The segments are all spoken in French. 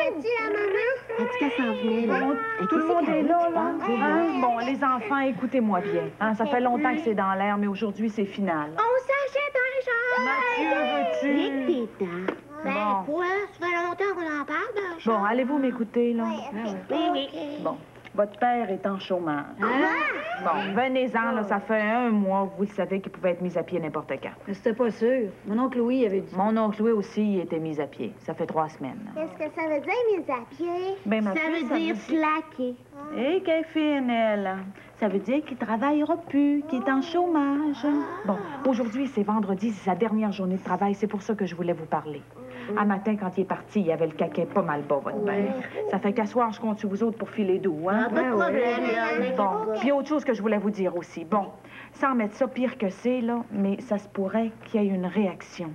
As-tu la maman? As-tu qu'elle s'en venait, là? Bon, tout le monde est là, là. Hein? Bon, les enfants, écoutez-moi bien. Hein, ça fait longtemps que c'est dans l'air, mais aujourd'hui, c'est final. On s'achète un genre! Mathieu, veux-tu? Tes dents. Ben Bon. quoi? Ça fait longtemps qu'on en parle d'un genre. Bon, allez-vous m'écouter, là? Oui. Bon, votre père est en chômage. Hein? Bon, venez-en, là, ça fait 1 mois que vous le savez qu'il pouvait être mis à pied n'importe quand. Mais c'était pas sûr. Mon oncle Louis avait dit. Mon oncle Louis aussi il était mis à pied. Ça fait 3 semaines. Qu'est-ce que ça veut dire, mise à pied? Ben, ma Ça fille, veut dire slacker. Hé, qu'elle fine, elle. Ça veut dire qu'il travaillera plus, qu'il est en chômage. Bon, aujourd'hui, c'est vendredi, c'est sa dernière journée de travail. C'est pour ça que je voulais vous parler. Un matin, quand il est parti, il avait le caquet pas mal bas, votre père. Ça fait qu'à soir, je compte sur vous autres pour filer doux, hein? Pas de problème, là. Bon, puis autre chose que je voulais vous dire aussi. Bon, sans mettre ça pire que c'est, là, mais ça se pourrait qu'il y ait une réaction.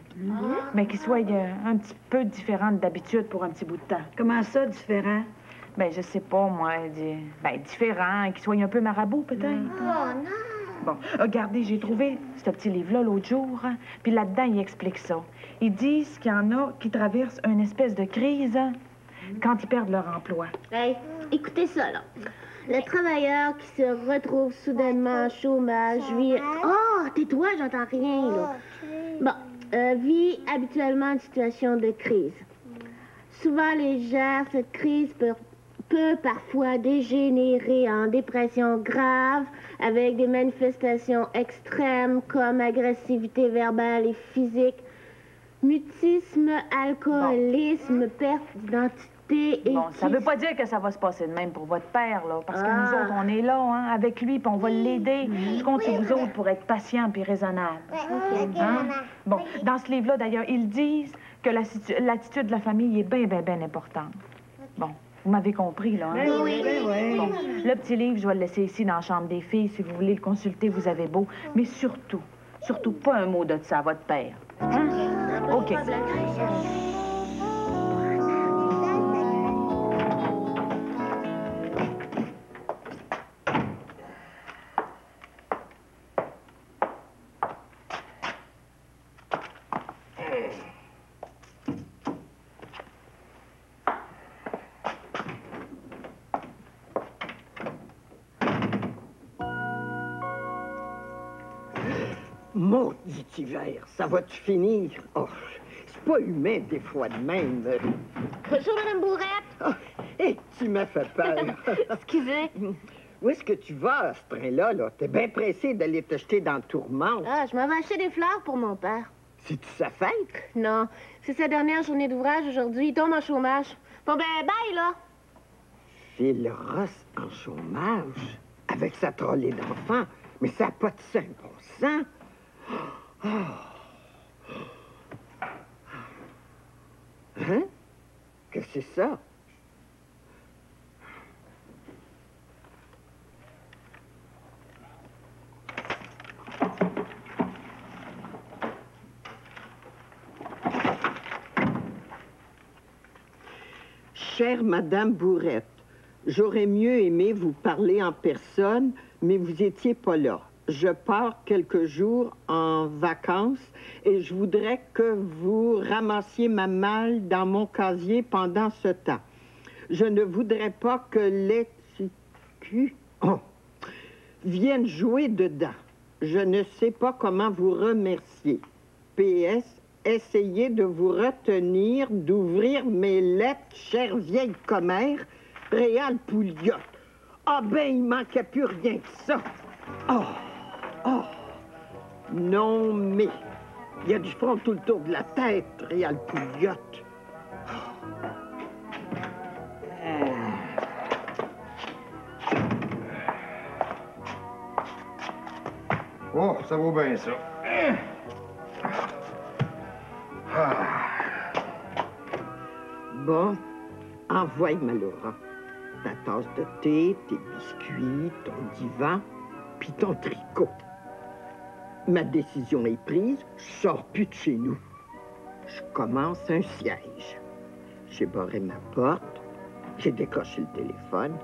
Mais qu'il soit un petit peu différente d'habitude pour un petit bout de temps. Comment ça, différent? Ben, je sais pas, moi, différent, qu'il soit un peu marabout, peut-être. Oh non! Bon, regardez, j'ai trouvé ce petit livre-là l'autre jour, hein, puis là-dedans, il explique ça. Ils disent qu'il y en a qui traversent une espèce de crise quand ils perdent leur emploi. Hey, écoutez ça, là. Le travailleur qui se retrouve soudainement en chômage vit... Oh, tais-toi, j'entends rien, là. Bon, vit habituellement une situation de crise. Souvent légère, cette crise peut parfois dégénérer en dépression grave avec des manifestations extrêmes comme agressivité verbale et physique, mutisme, alcoolisme, perte d'identité et... Bon, ça veut pas dire que ça va se passer de même pour votre père, là, parce que nous autres, on est là, hein, avec lui, puis on va l'aider. Je compte sur vous autres pour être patient puis raisonnable. Hein? Bon, dans ce livre-là, d'ailleurs, ils disent que l'attitude de la famille est bien, bien, bien importante. Bon, vous m'avez compris, là, hein? Oui. Bon, le petit livre, je vais le laisser ici dans la chambre des filles. Si vous voulez le consulter, vous avez beau. Mais surtout, pas un mot de ça à votre père. Hein? OK. Maudit hiver, ça va-tu finir? Oh, c'est pas humain des fois de même. Bonjour, Madame Bourrette. Oh, hé, tu m'as fait peur. Excusez. Où est-ce que tu vas à ce train-là, là? T'es bien pressé d'aller te jeter dans le tourment. Ah, je m'en vais acheter des fleurs pour mon père. C'est-tu sa fête? Non, c'est sa dernière journée d'ouvrage aujourd'hui. Il tombe en chômage. Bon, ben, bye, là. Phil Ross en chômage? Avec sa trolley d'enfants? Mais ça n'a pas de sang, bon sang. Hein? Que c'est ça? Chère Madame Bourrette, j'aurais mieux aimé vous parler en personne, mais vous étiez pas là. Je pars quelques jours en vacances et je voudrais que vous ramassiez ma malle dans mon casier pendant ce temps. Je ne voudrais pas que les ticus viennent jouer dedans. Je ne sais pas comment vous remercier. PS, essayez de vous retenir d'ouvrir mes lettres, chère vieille commère, Réal Pouliot. Ah ben, il manquait plus rien que ça. Oh, non, mais il y a du front tout le tour de la tête, Réal Pouliot. Oh, ça vaut bien ça. Bon, envoie-moi, Laura. Ta tasse de thé, tes biscuits, ton divan, puis ton tricot. Ma décision est prise, je sors plus de chez nous. Je commence un siège. J'ai barré ma porte, j'ai décroché le téléphone.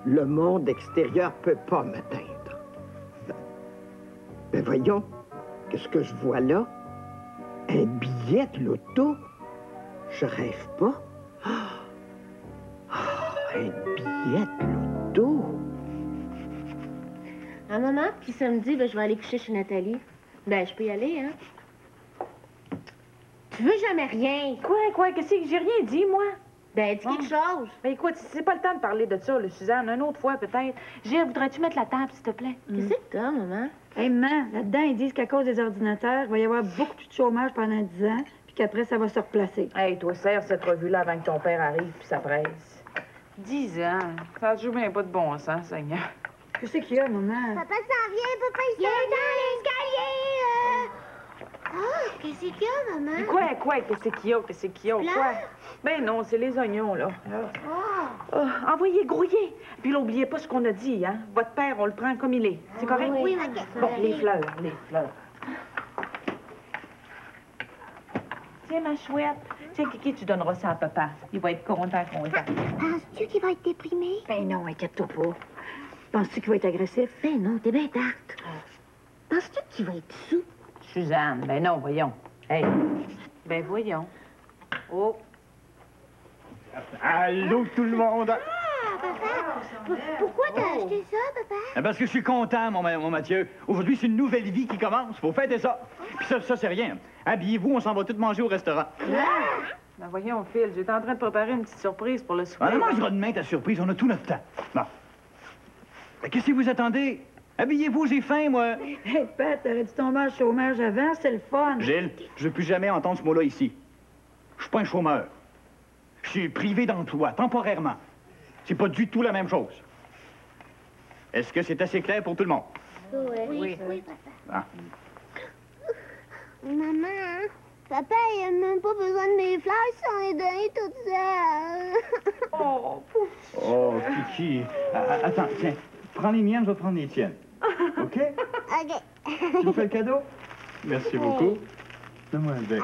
Le monde extérieur peut pas m'atteindre. Ben voyons, qu'est-ce que je vois là? Un billet de loto? Je rêve pas. Une billette loto. Ah, maman, puis samedi, ben, je vais aller coucher chez Nathalie. Ben, je peux y aller, hein? Tu veux jamais rien. Quoi? Qu'est-ce que j'ai rien dit, moi? Ben, dis quelque chose. Ben écoute, c'est pas le temps de parler de ça, là, Suzanne. Une autre fois, peut-être. Gilles, voudrais-tu mettre la table, s'il te plaît? Qu'est-ce que t'as, maman? Hey, maman, là-dedans, ils disent qu'à cause des ordinateurs, il va y avoir beaucoup plus de chômage pendant 10 ans, puis qu'après, ça va se replacer. Hey, toi, serre cette revue-là avant que ton père arrive, puis ça presse. 10 ans. Ça joue bien pas de bon sens, Seigneur. Qu'est-ce qu'il y a, maman? Papa s'en vient, papa, il est dans l'escalier. Ah, qu'est-ce qu'il y a, maman? Quoi? Qu'est-ce qu'il y a? Quoi? Ben non, c'est les oignons, là. Envoyez grouiller. Puis là, n'oubliez pas ce qu'on a dit, hein? Votre père, on le prend comme il est. C'est correct? Oui, maman. Bon, les fleurs. Tiens, ma chouette. Tiens, Kiki, tu donneras ça à papa. Il va être content. Penses-tu qu'il va être déprimé? Ben non, inquiète-toi pas. Penses-tu qu'il va être agressif? Ben non, t'es bien tarte. Penses-tu qu'il va être sous? Suzanne, ben non, voyons. Hey, ben voyons. Oh. Allô, tout le monde? Ah, papa, pourquoi t'as acheté ça, papa? Parce que je suis content, mon Mathieu. Aujourd'hui, c'est une nouvelle vie qui commence. Faut fêter ça. Puis ça, c'est rien. Habillez-vous, on s'en va tous manger au restaurant. Ben voyons, Phil, j'étais en train de préparer une petite surprise pour le souper. On mangera demain ta surprise, on a tout notre temps. Bon. Qu'est-ce que vous attendez? Habillez-vous, j'ai faim, moi. Hey, Pat, t'aurais dû tomber en chômage avant, c'est le fun. Gilles, je veux plus jamais entendre ce mot-là ici. Je suis pas un chômeur. Je suis privé d'emploi, temporairement. C'est pas du tout la même chose. Est-ce que c'est assez clair pour tout le monde? Oui, papa. Ah. Maman, papa, il a même pas besoin de mes fleurs, si on les donné toutes seules. Oh, Kiki. Attends, tiens. Prends les miennes, je vais prendre les tiennes. OK? OK. Tu me fais le cadeau? Merci beaucoup. Donne-moi un bec.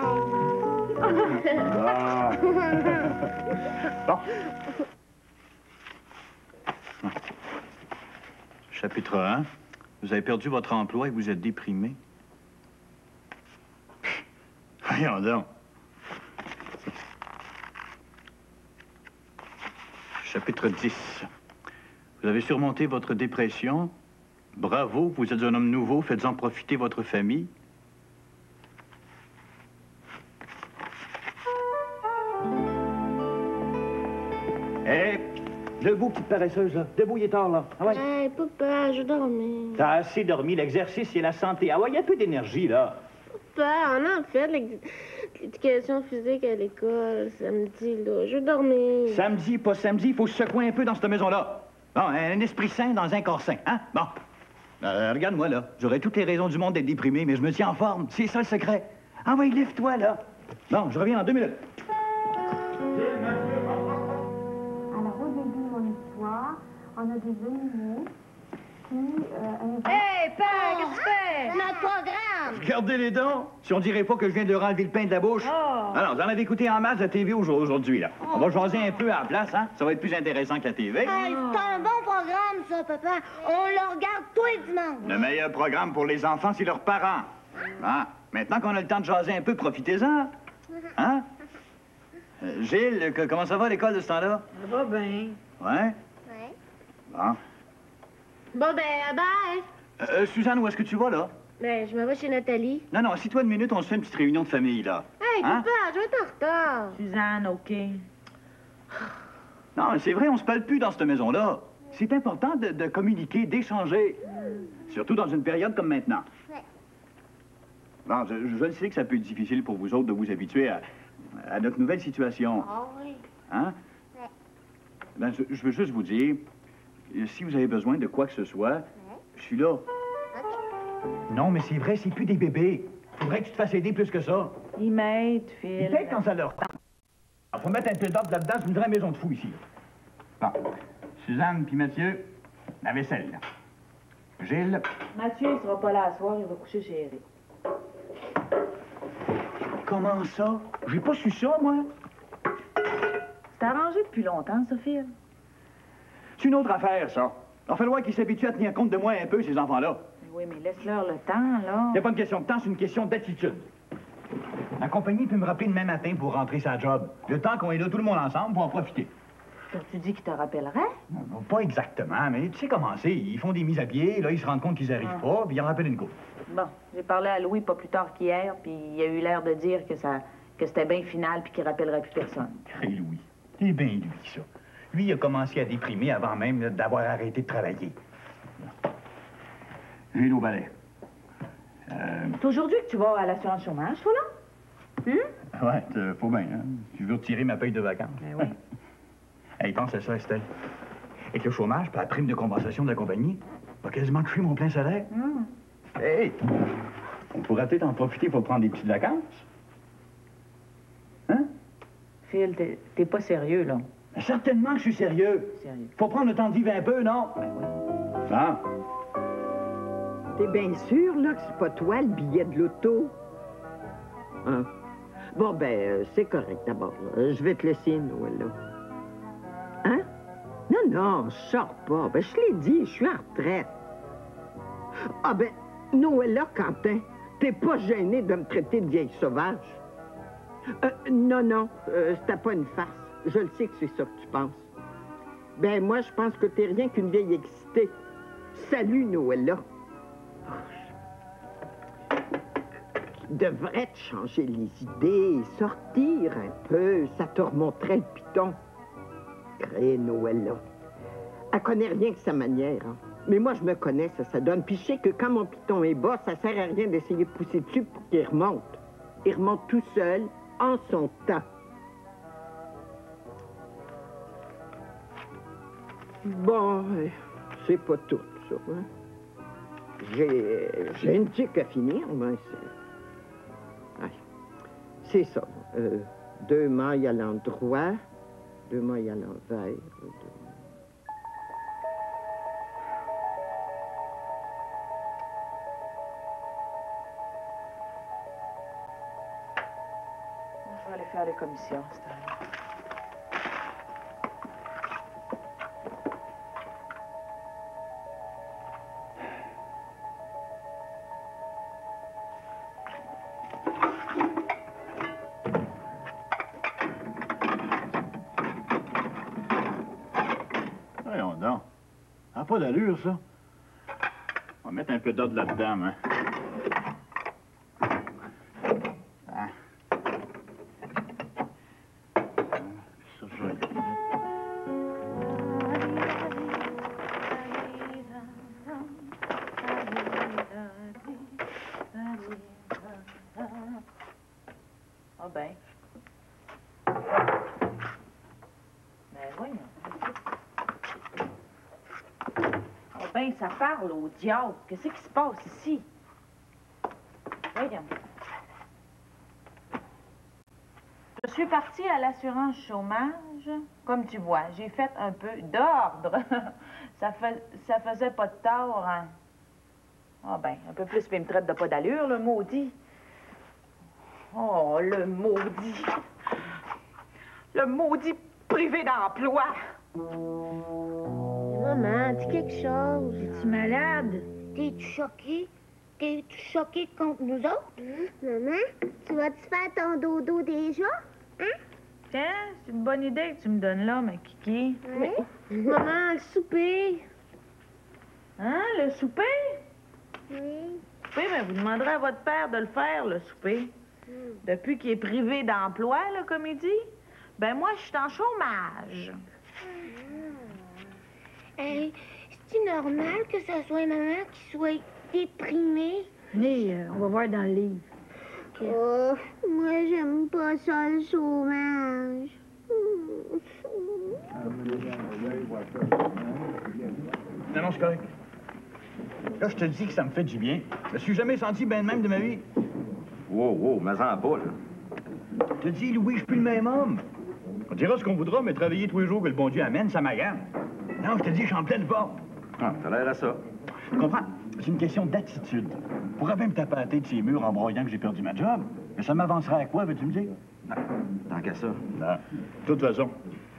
Bon. Chapitre 1. Vous avez perdu votre emploi et vous êtes déprimé. Voyons donc. Chapitre 10. Vous avez surmonté votre dépression. Bravo, vous êtes un homme nouveau. Faites-en profiter votre famille. Hé, debout, petite paresseuse, là. Debout, il est tard, là. Ah ouais. Hey, papa, je dormais. T'as assez dormi, l'exercice et la santé. Ah ouais, il y a peu d'énergie, là. Papa, on a fait l'éducation physique à l'école samedi, là. Je dormais. Samedi, pas samedi, il faut se secouer un peu dans cette maison-là. Bon, un esprit sain dans un corps sain, hein? Bon. Regarde-moi, là. J'aurais toutes les raisons du monde d'être déprimé, mais je me tiens en forme. C'est ça, le secret. Ah ouais, lève-toi, là. Bon, je reviens en 2 minutes. Alors, au début de mon histoire, on a des animaux qui... Hey, Pat, qu'est-ce que tu fais? Notre programme! Regardez les dents. Si on dirait pas que je viens de leur enlever le pain de la bouche. Oh. Alors, vous en avez écouté en masse la TV aujourd'hui, là. On va jaser un peu à la place, hein? Ça va être plus intéressant que la TV. Hey, c'est un bon programme, ça, papa. On le regarde tous les dimanches. Le meilleur programme pour les enfants, c'est leurs parents. Hein? Maintenant qu'on a le temps de jaser un peu, profitez-en. Hein? Gilles, comment ça va à l'école de ce temps-là? Ça va bien. Ouais? Ouais. Bon. Bon, ben, bye. Suzanne, où est-ce que tu vas, là? Ben, je me vais chez Nathalie. Non, assis-toi une minute, on se fait une petite réunion de famille, là. Hey, Hein? papa, je vais être en retard. Suzanne, OK. Non, mais c'est vrai, on se parle plus dans cette maison-là. C'est important de communiquer, d'échanger. Surtout dans une période comme maintenant. Ouais. Bon, je le sais que ça peut être difficile pour vous autres de vous habituer à notre nouvelle situation. Ah oui. Hein? Ouais. Ben, je veux juste vous dire, si vous avez besoin de quoi que ce soit, je suis là. Non, mais c'est vrai, c'est plus des bébés. Faudrait que tu te fasses aider plus que ça. Ils m'aident, Phil. Ils t'aident quand ça leur tente. Il faut mettre un peu d'ordre là-dedans, c'est une vraie maison de fous ici. Bon. Suzanne puis Mathieu, la vaisselle, là. Gilles. Mathieu, il sera pas là à soir, il va coucher chez Eric. Comment ça? J'ai pas su ça, moi. C'est arrangé depuis longtemps, ça, Phil. C'est une autre affaire, ça. Il va falloir qu'ils s'habituent à tenir compte de moi un peu, ces enfants-là. Oui, mais laisse-leur le temps, là. C'est pas une question de temps, c'est une question d'attitude. La compagnie peut me rappeler demain matin pour rentrer sa job. Le temps qu'on est là tout le monde ensemble pour en profiter. T'as-tu dit qu'il te rappellerait? Non, pas exactement, mais tu sais comment c'est. Ils font des mises à pied, là, ils se rendent compte qu'ils arrivent pas, puis ils en rappellent une couple. Bon, j'ai parlé à Louis pas plus tard qu'hier, puis il a eu l'air de dire que c'était bien final puis qu'il rappellerait plus personne. Et Louis, c'est bien lui, ça. Lui, il a commencé à déprimer avant même là, d'avoir arrêté de travailler. J'ai nos balais. C'est aujourd'hui que tu vas à l'assurance chômage, toi, là? Ouais, faut bien, hein. Tu veux retirer ma paye de vacances? Ben oui. Hey, pense à ça, Estelle. Avec le chômage, puis la prime de compensation de la compagnie, va quasiment toucher mon plein salaire. Hey! On pourrait peut-être en profiter pour prendre des petites vacances. Hein? Phil, t'es pas sérieux, là. Mais certainement que je suis sérieux. Sérieux. Faut prendre le temps de vivre un peu, non? Ben oui. Ah! T'es bien sûr, là, que c'est pas toi, le billet de l'auto? Hein? Bon, ben, c'est correct, d'abord. Je vais te laisser, Noël, là. Hein? Non, je sors pas. Ben, je l'ai dit, je suis en retraite. Ah, ben, Noël, Quentin, t'es pas gêné de me traiter de vieille sauvage? Non, c'était pas une farce. Je le sais que c'est ça que tu penses. Ben, moi, je pense que t'es rien qu'une vieille excitée. Salut, Noël. Tu devrais te changer les idées, sortir un peu, ça te remonterait le piton. Crée Noël. Elle connaît rien que sa manière, hein. Mais moi, je me connais, ça donne. Puis je sais que quand mon piton est bas, ça sert à rien d'essayer de pousser dessus pour qu'il remonte. Il remonte tout seul, en son temps. Bon, c'est pas tout, ça, hein. J'ai une tique à finir, mais c'est ça. 2 mailles à l'endroit, 2 mailles à l'envers. Je vais aller faire les commissions, cette heure. Voyons donc. Ça n'a pas d'allure, ça. On va mettre un peu d'ordre là-dedans, hein. Ah. Ça, je vais... Ah ben. Ben voyons. Ah ben, ça parle au diable. Qu'est-ce qui se passe ici? Voyons. Je suis partie à l'assurance chômage. Comme tu vois, j'ai fait un peu d'ordre. ça faisait pas de tort, hein? Ah ben, un peu plus, puis il me traite de pas d'allure, le maudit. Oh, le maudit. Le maudit privé d'emploi. Maman, dis quelque chose. Es-tu malade? T'es-tu choquée? T'es-tu choquée contre nous autres? Maman, tu vas-tu faire ton dodo déjà? Tiens, c'est une bonne idée que tu me donnes là, ma Kiki. Oui. Maman, le souper. Hein, le souper? Oui. Oui, mais vous demanderez à votre père de le faire, le souper. Depuis qu'il est privé d'emploi, là, comme il dit. Ben moi, je suis en chômage. Hey, c'est normal que ce soit maman qui soit déprimée? Venez, on va voir dans le livre. Oh, moi, j'aime pas ça, le chômage. Non, c'est correct. Là, je te dis que ça me fait du bien. Je me suis jamais senti bien de même de ma vie. Wow, mais en pas, là. Je te dis, Louis, je suis plus le même homme. On dira ce qu'on voudra, mais travailler tous les jours que le bon Dieu amène, ça m'agace. Non, je te dis, je suis en pleine forme. Ah, t'as l'air à ça. Tu comprends? C'est une question d'attitude. Je pourrais bien me taper à la tête de ces murs en broyant que j'ai perdu ma job. Mais ça m'avancerait à quoi, veux-tu me dire? Non, tant qu'à ça. Non. De toute façon,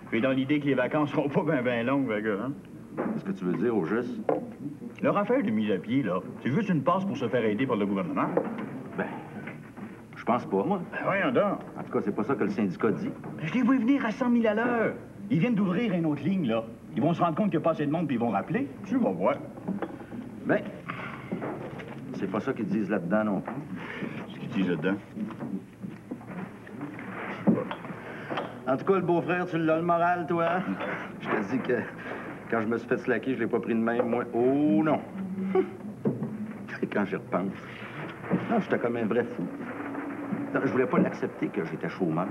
je suis dans l'idée que les vacances seront pas bien longues, les gars, hein? Qu'est-ce que tu veux dire au juste? Leur affaire de mise à pied, là, c'est juste une passe pour se faire aider par le gouvernement. Ben, je pense pas, moi. Ben voyons donc. En tout cas, c'est pas ça que le syndicat dit. Je les vois venir à 100 000 à l'heure. Ils viennent d'ouvrir une autre ligne, là. Ils vont se rendre compte qu'il n'y a pas assez de monde, puis ils vont rappeler. Tu vas voir. Ben, c'est pas ça qu'ils disent là-dedans non plus. Ce qu'ils disent là-dedans. En tout cas, le beau-frère, tu l'as le moral, toi? Je te dis que quand je me suis fait slacker, je l'ai pas pris de même, moi. Oh non! Quand j'y repense. Non, j'étais comme un vrai fou. Non, je voulais pas l'accepter que j'étais chômeur.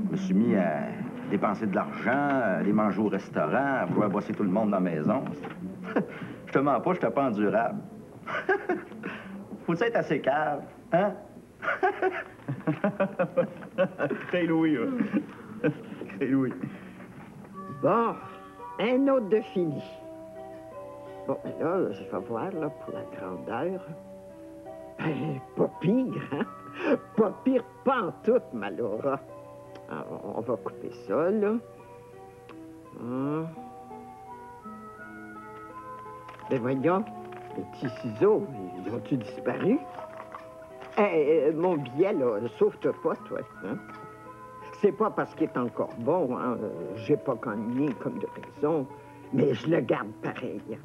Je me suis mis à dépenser de l'argent, à aller manger au restaurant, à vouloir bosser tout le monde dans la maison. Je te mens pas, j'étais pas endurable. Faut être assez cave, hein? Très Louis, Très Louis. Bon, un autre de fini. Bon, là, je vais voir, là, pour la grandeur. Ben, pas pire, hein? Pas pire, pas en tout, ma Laura. Alors, on va couper ça, là. Ben, voyons, les petits ciseaux, ils ont-tu disparu? Mon billet, là, sauve-toi pas, toi, hein? C'est pas parce qu'il est encore bon, hein? J'ai pas gagné comme de raison, mais je le garde pareil.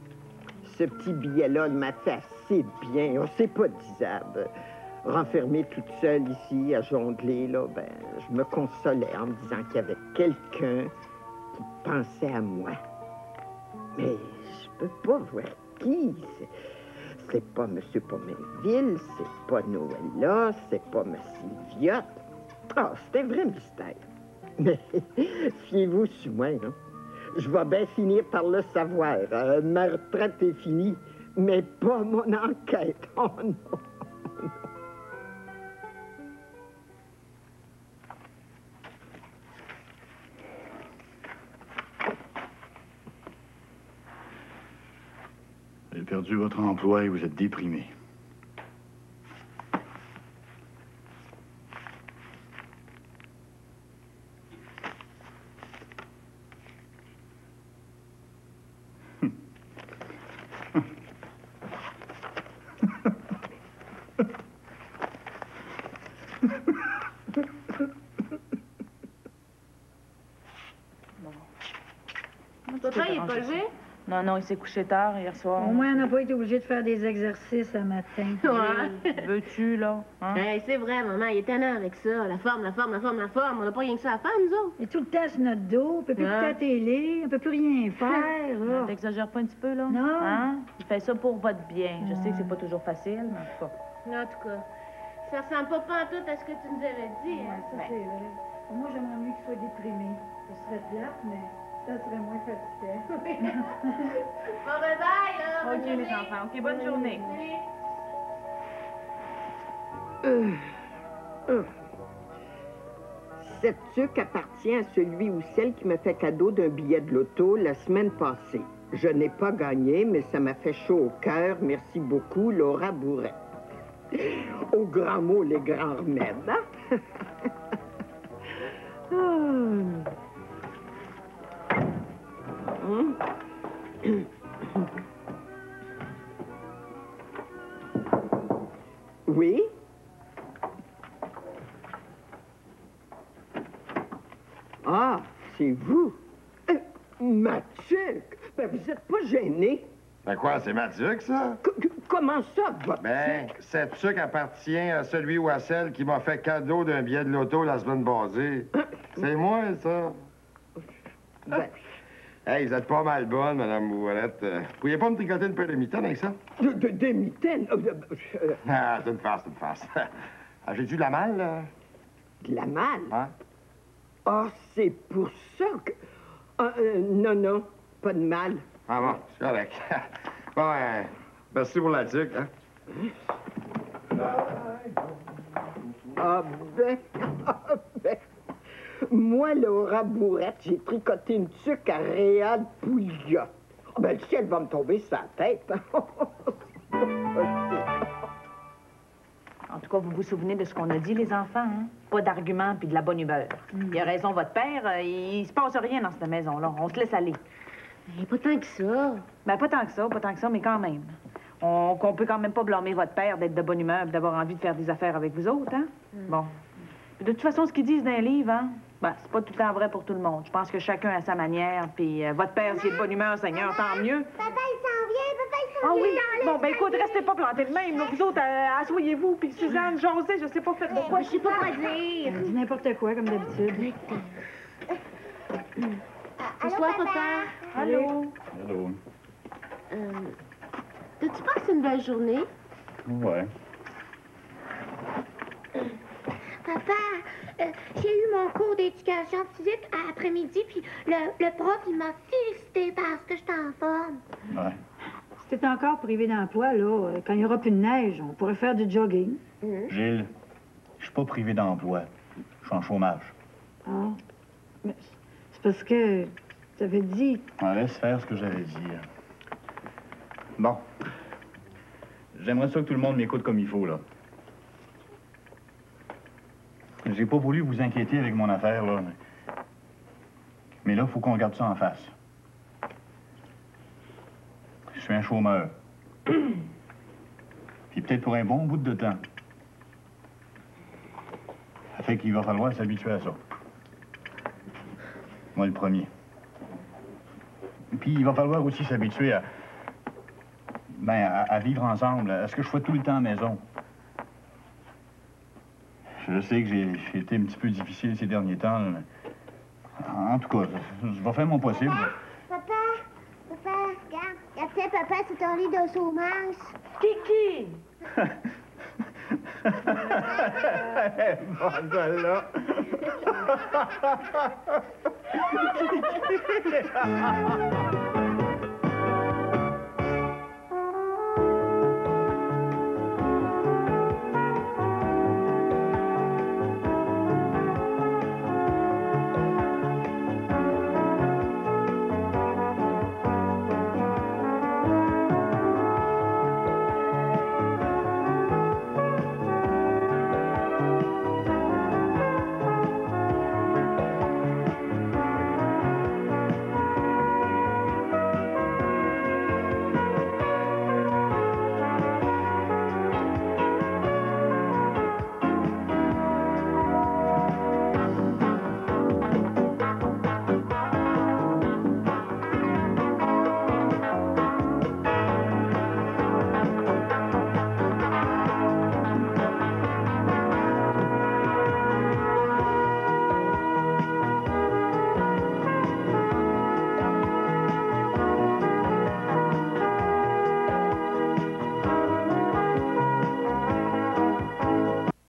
Ce petit billet-là m'a fait assez bien. Oh, c'est pas disable. Renfermée toute seule ici, à jongler, là, ben, je me consolais en me disant qu'il y avait quelqu'un qui pensait à moi. Mais je peux pas voir qui. C'est pas M. Pomainville, c'est pas Noëlla, c'est pas M. Sylviotte. Ah, c'est un vrai mystère. Mais fiez-vous sur moi, là. Je vais bien finir par le savoir. Ma retraite est finie, mais pas mon enquête. Oh non! Vous avez perdu votre emploi et vous êtes déprimé. Papa, il est pas levé? Non, non, il s'est couché tard hier soir. Au moins, on n'a pas été obligé de faire des exercices un matin. Ouais. Veux-tu, là? Hein? Hey, c'est vrai, maman, il est tannant avec ça. La forme, la forme, la forme, la forme. On n'a pas rien que ça à faire, nous autres. Et tout le temps sur notre dos, on peut plus écouter la télé, on peut plus rien faire. là. T'exagères pas un petit peu, là? Non. Hein? Il fait ça pour votre bien. Je sais que c'est pas toujours facile, mais en tout cas. En tout cas, ça ressemble pas pantoute à ce que tu nous avais dit. Ouais, Hein? ça, c'est vrai. Moi, j'aimerais mieux qu'il soit déprimé. Ce serait plate, mais ça serait moins fatigant. Bon, bye bye, là. OK, les enfants. OK, bonne journée. Cette tuque appartient à celui ou celle qui m'a fait cadeau d'un billet de loto la semaine passée. Je n'ai pas gagné, mais ça m'a fait chaud au cœur. Merci beaucoup, Laura Bourret. Au grand mot, les grands remèdes, hein? Oui? Ah, c'est vous. Mathieu, ben vous êtes pas gêné. Ben quoi, c'est ma tuque, ça? Comment ça, votre Ben, tuque? cette tuque appartient à celui ou à celle qui m'a fait cadeau d'un billet de loto la semaine passée. C'est moi, ça. Ben, Hey, vous êtes pas mal bonne, Madame Bourrette. Vous pourriez pas me tricoter une paire de mitaines avec ça? des mitaines? Ah, c'est une farce, c'est une farce. Ah, j'ai-tu de la malle, là? De la malle? Hein? Ah, c'est pour ça que... non, non, pas de mal. Ah bon, c'est correct. Bon, merci pour la tuque, hein? Ah ben, moi, Laura Bourrette, j'ai tricoté une tuque à Réal Pouliot. Ah ben, le ciel va me tomber sur la tête. En tout cas, vous vous souvenez de ce qu'on a dit, les enfants, hein? Pas d'arguments puis de la bonne humeur. Il a raison, votre père. Il se passe rien dans cette maison-là. On se laisse aller. Mais pas tant que ça. Ben, pas tant que ça, mais quand même. On peut quand même pas blâmer votre père d'être de bonne humeur et d'avoir envie de faire des affaires avec vous autres, hein? Bon. De toute façon, ce qu'ils disent dans les livres, hein? Ben, c'est pas tout le temps vrai pour tout le monde. Je pense que chacun a sa manière, puis votre père, s'il est de bonne humeur, Seigneur, tant mieux. Papa, il s'en vient, papa, il s'en Ah vient. oui? dans Bon, ben écoute, restez pas plantés de même, là. Vous autres, asseyez-vous, puis Suzanne, José, je sais pas, faites de quoi. Je sais pas quoi dire. Elle dit n'importe quoi, comme d'habitude. Bonsoir, papa. Allô? Allô? T'as-tu passé une belle journée? Ouais. Papa, j'ai eu mon cours d'éducation physique à après-midi, puis le prof, il m'a félicité parce que j'étais en forme. Ouais. Si t'es encore privé d'emploi, là, quand il n'y aura plus de neige, on pourrait faire du jogging. Gilles, je suis pas privé d'emploi. Je suis en chômage. Ah. Mais c'est parce que t'avais dit... On laisse faire ce que j'avais dit. Bon. J'aimerais ça que tout le monde m'écoute comme il faut, là. J'ai pas voulu vous inquiéter avec mon affaire, là. Mais là, il faut qu'on regarde ça en face. Je suis un chômeur. Puis peut-être pour un bon bout de temps. Ça fait qu'il va falloir s'habituer à ça. Moi, le premier. Puis il va falloir aussi s'habituer à vivre ensemble, à ce que je sois tout le temps à la maison. Je sais que j'ai été un petit peu difficile ces derniers temps, là, mais en tout cas, je vais faire mon possible. Papa, regarde, papa, c'est ton lit de chômage. Kiki! Bon, celle-là.